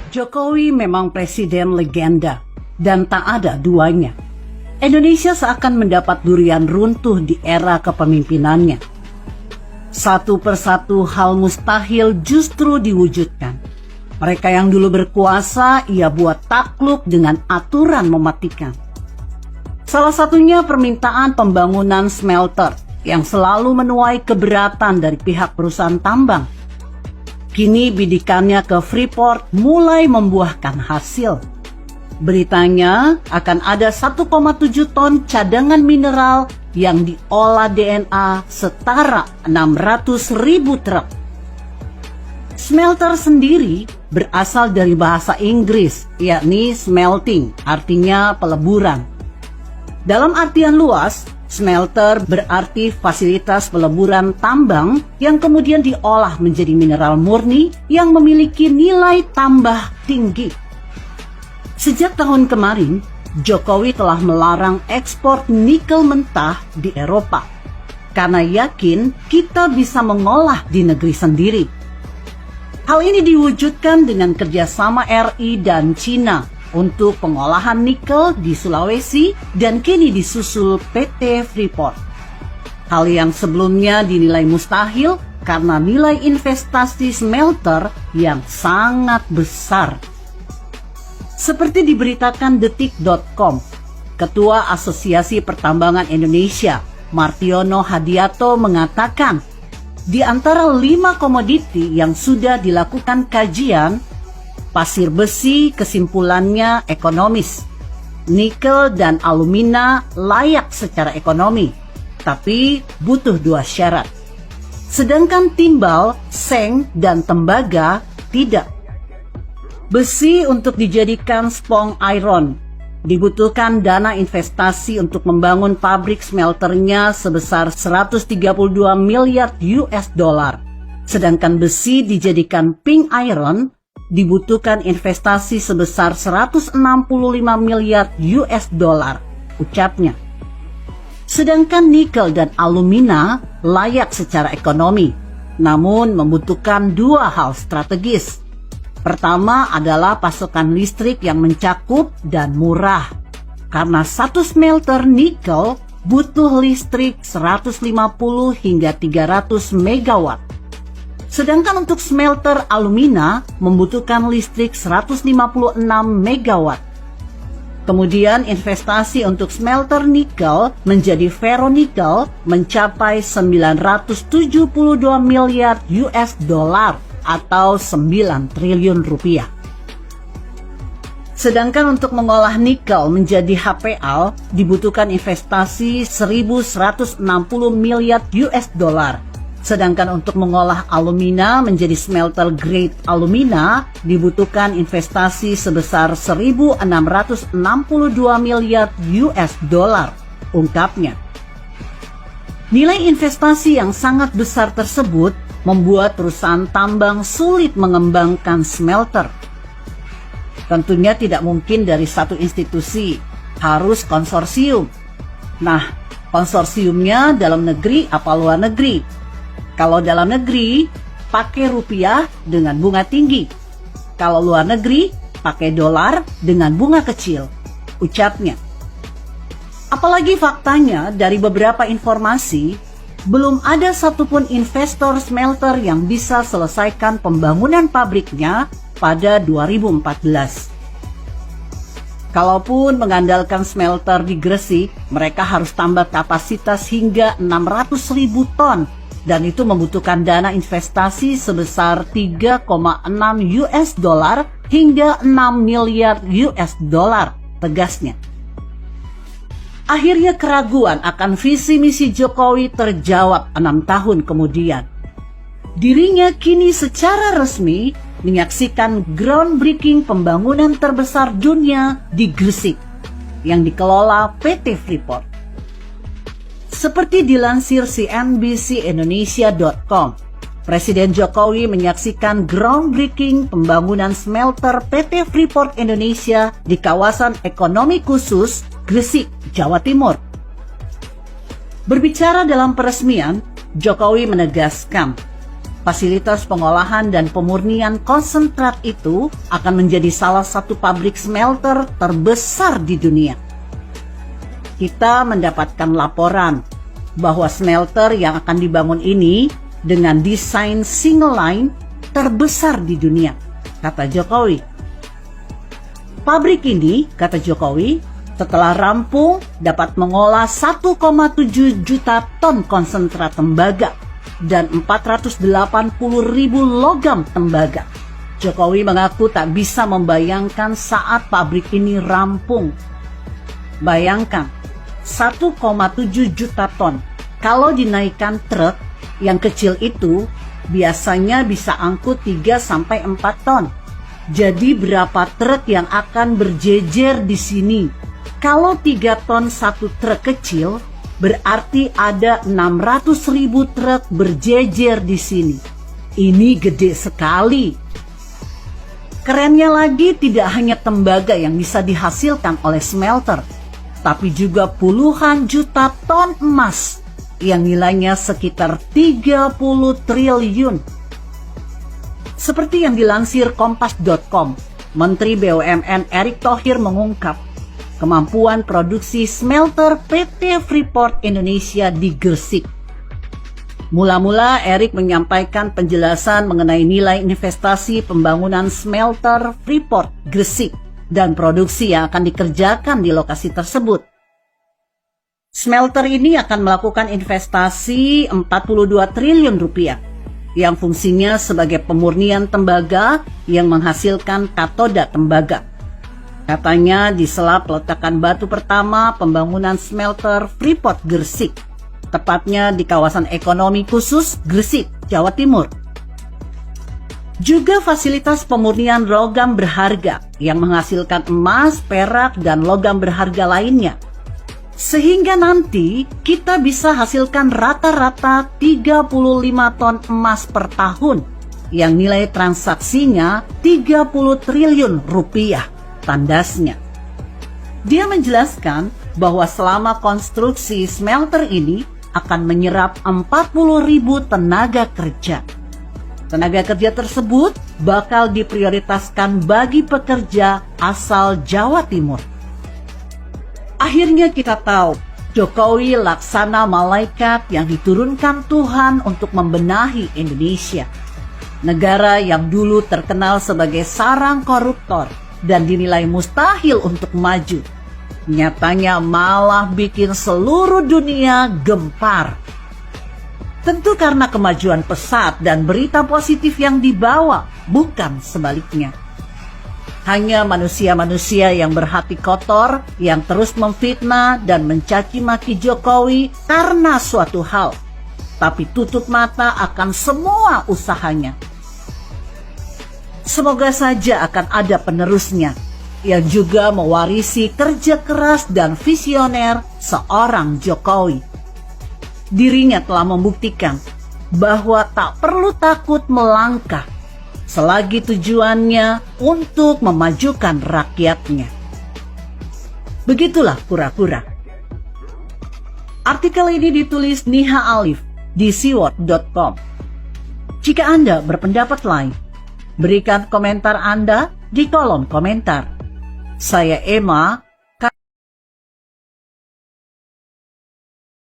Jokowi memang presiden legenda dan tak ada duanya. Indonesia seakan mendapat durian runtuh di era kepemimpinannya. Satu persatu hal mustahil justru diwujudkan. Mereka yang dulu berkuasa ia buat takluk dengan aturan mematikan. Salah satunya permintaan pembangunan smelter yang selalu menuai keberatan dari pihak perusahaan tambang. Kini bidikannya ke Freeport mulai membuahkan hasil. Beritanya akan ada 1,7 ton cadangan mineral yang diolah DNA setara 600.000 truk. Smelter sendiri berasal dari bahasa Inggris, yakni smelting, artinya peleburan. Dalam artian luas, smelter berarti fasilitas peleburan tambang yang kemudian diolah menjadi mineral murni yang memiliki nilai tambah tinggi. Sejak tahun kemarin, Jokowi telah melarang ekspor nikel mentah di Eropa karena yakin kita bisa mengolah di negeri sendiri. Hal ini diwujudkan dengan kerjasama RI dan Cina untuk pengolahan nikel di Sulawesi dan kini disusul PT Freeport. Hal yang sebelumnya dinilai mustahil karena nilai investasi smelter yang sangat besar. Seperti diberitakan detik.com, Ketua Asosiasi Pertambangan Indonesia, Martiono Hadiato mengatakan, di antara 5 komoditi yang sudah dilakukan kajian, pasir besi kesimpulannya ekonomis. Nikel dan alumina layak secara ekonomi, tapi butuh 2 syarat. Sedangkan timbal, seng, dan tembaga tidak. Besi untuk dijadikan spong iron. Dibutuhkan dana investasi untuk membangun pabrik smelternya sebesar 132 miliar US dollar. Sedangkan besi dijadikan pink iron dibutuhkan investasi sebesar 165 miliar US dollar, ucapnya. Sedangkan nikel dan alumina layak secara ekonomi, namun membutuhkan 2 hal strategis. Pertama adalah pasokan listrik yang mencakup dan murah. Karena satu smelter nikel butuh listrik 150 hingga 300 megawatt. Sedangkan untuk smelter alumina membutuhkan listrik 156 megawatt. Kemudian investasi untuk smelter nikel menjadi ferronikel mencapai 972 miliar US dollar atau 9 triliun rupiah. Sedangkan untuk mengolah nikel menjadi HPA dibutuhkan investasi 1.160 miliar US dollar. Sedangkan untuk mengolah alumina menjadi smelter grade alumina dibutuhkan investasi sebesar 1.662 miliar US dollar, ungkapnya. Nilai investasi yang sangat besar tersebut membuat perusahaan tambang sulit mengembangkan smelter. Tentunya tidak mungkin dari satu institusi, harus konsorsium. Nah, konsorsiumnya dalam negeri apa luar negeri? Kalau dalam negeri, pakai rupiah dengan bunga tinggi. Kalau luar negeri, pakai dolar dengan bunga kecil, ucapnya. Apalagi faktanya dari beberapa informasi, belum ada satupun investor smelter yang bisa selesaikan pembangunan pabriknya pada 2014. Kalaupun mengandalkan smelter di Gresik, mereka harus tambah kapasitas hingga 600.000 ton dan itu membutuhkan dana investasi sebesar 3,6 US dollar hingga 6 miliar US dollar, tegasnya. Akhirnya keraguan akan visi misi Jokowi terjawab 6 tahun kemudian. Dirinya kini secara resmi menyaksikan groundbreaking pembangunan terbesar dunia di Gresik yang dikelola PT Freeport. Seperti dilansir CNBCindonesia.com, Presiden Jokowi menyaksikan groundbreaking pembangunan smelter PT Freeport Indonesia di kawasan ekonomi khusus Gresik, Jawa Timur. Berbicara dalam peresmian, Jokowi menegaskan fasilitas pengolahan dan pemurnian konsentrat itu akan menjadi salah satu pabrik smelter terbesar di dunia. Kita mendapatkan laporan bahwa smelter yang akan dibangun ini dengan desain single line terbesar di dunia, kata Jokowi. Pabrik ini, kata Jokowi, setelah rampung dapat mengolah 1,7 juta ton konsentrat tembaga dan 480.000 logam tembaga. Jokowi mengaku tak bisa membayangkan saat pabrik ini rampung. Bayangkan, 1,7 juta ton. Kalau dinaikkan truk yang kecil itu, biasanya bisa angkut 3-4 ton. Jadi berapa truk yang akan berjejer di sini? Kalau 3 ton satu truk kecil, berarti ada 600.000 truk berjejer di sini. Ini gede sekali. Kerennya lagi, tidak hanya tembaga yang bisa dihasilkan oleh smelter, tapi juga puluhan juta ton emas yang nilainya sekitar 30 triliun. Seperti yang dilansir Kompas.com, Menteri BUMN Erick Thohir mengungkap kemampuan produksi smelter PT Freeport Indonesia di Gresik. Mula-mula Erick menyampaikan penjelasan mengenai nilai investasi pembangunan smelter Freeport Gresik dan produksi yang akan dikerjakan di lokasi tersebut. Smelter ini akan melakukan investasi 42 triliun rupiah yang fungsinya sebagai pemurnian tembaga yang menghasilkan katoda tembaga. Katanya di sela peletakan batu pertama pembangunan smelter Freeport Gresik, tepatnya di kawasan ekonomi khusus Gresik, Jawa Timur. Juga fasilitas pemurnian logam berharga yang menghasilkan emas, perak, dan logam berharga lainnya. Sehingga nanti kita bisa hasilkan rata-rata 35 ton emas per tahun yang nilai transaksinya 30 triliun rupiah. Tandasnya. Dia menjelaskan bahwa selama konstruksi smelter ini akan menyerap 40.000 tenaga kerja. Tenaga kerja tersebut bakal diprioritaskan bagi pekerja asal Jawa Timur. Akhirnya kita tahu, Jokowi laksana malaikat yang diturunkan Tuhan untuk membenahi Indonesia. Negara yang dulu terkenal sebagai sarang koruptor dan dinilai mustahil untuk maju, nyatanya malah bikin seluruh dunia gempar. Tentu karena kemajuan pesat dan berita positif yang dibawa, bukan sebaliknya. Hanya manusia-manusia yang berhati kotor yang terus memfitnah dan mencaci maki Jokowi karena suatu hal, tapi tutup mata akan semua usahanya. Semoga saja akan ada penerusnya yang juga mewarisi kerja keras dan visioner seorang Jokowi. Dirinya telah membuktikan bahwa tak perlu takut melangkah selagi tujuannya untuk memajukan rakyatnya. Begitulah pura-pura. Artikel ini ditulis Niha Alif di siwot.com. Jika Anda berpendapat lain, berikan komentar Anda di kolom komentar. Saya Emma